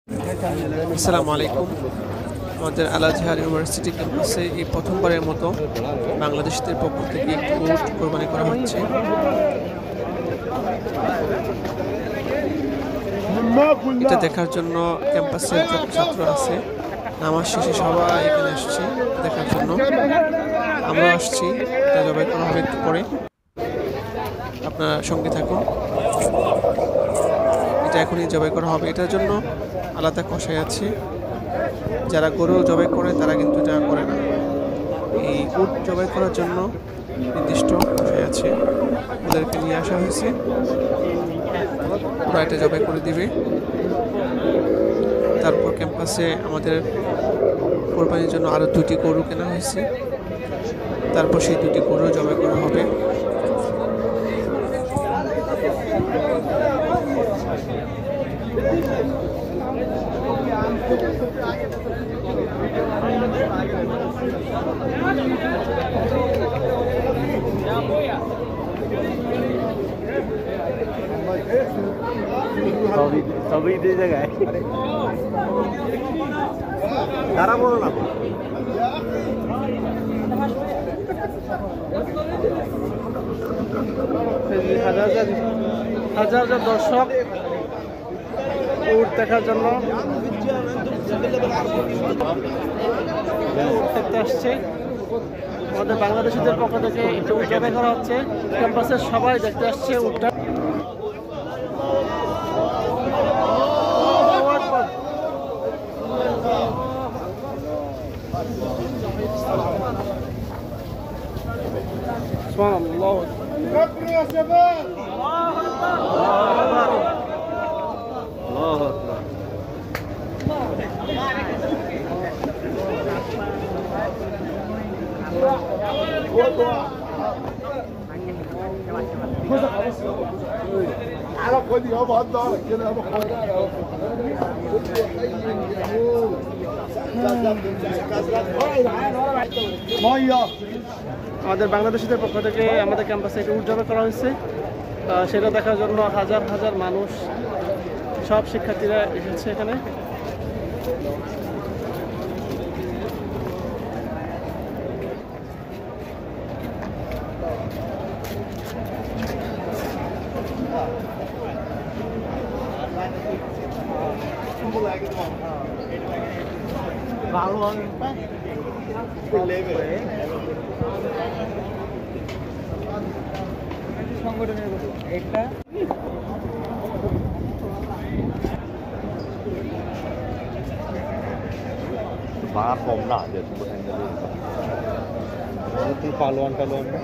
আসসালামু আলাইকুম। আমাদের আল আজহার ইউনিভার্সিটি ক্যাম্পাসে এই প্রথমবারের মতো বাংলাদেশিদের পক্ষ থেকে একটি উট কোরবানি করা হচ্ছে। এটা দেখার জন্য ক্যাম্পাসের যত ছাত্র আছে নামাজ শেষে সবাই এখানে আসছে দেখার জন্য। আমরা আসছি, এটা জবাই করা হবে একটু পরে, আপনারা সঙ্গে থাকুন। এটা এখনই জবাই করা হবে। এটার জন্য আলাদা কষাই আছে, যারা গরু জবাই করে তারা কিন্তু এটা করে না। এই উট জবাই করার জন্য নির্দিষ্ট কষাই আছে, ওদেরকে নিয়ে আসা হয়েছে, ওরা এটা জবাই করে দিবে। তারপর ক্যাম্পাসে আমাদের কোরবানির জন্য আরও 2টি গরু কেনা হয়েছে, তারপর সেই 2টি গরু জবাই করা হবে। সবই দিয়ে জায়গায় তারা বলো না। হাজার হাজার দর্শক উট দেখার জন্য দেখতে আসছে। আমাদের বাংলাদেশিদের পক্ষ থেকে একটু উট জবাই করা হচ্ছে, ক্যাম্পাসের সবাই দেখতে আসছে উটটা। سبحان الله. كبر يا شباب. الله أكبر. الله أكبر. على خد يابا هات ظهرك كده يابا ميه. আমাদের বাংলাদেশিদের পক্ষ থেকে আমাদের ক্যাম্পাসে একটি উট জবাই করা হয়েছে, সেটা দেখার জন্য হাজার হাজার মানুষ, সব শিক্ষার্থীরা এসেছে এখানে। ভালো সংগঠনের একটা বাপ কম না যে তুই পালোয়ান টালোয়ান না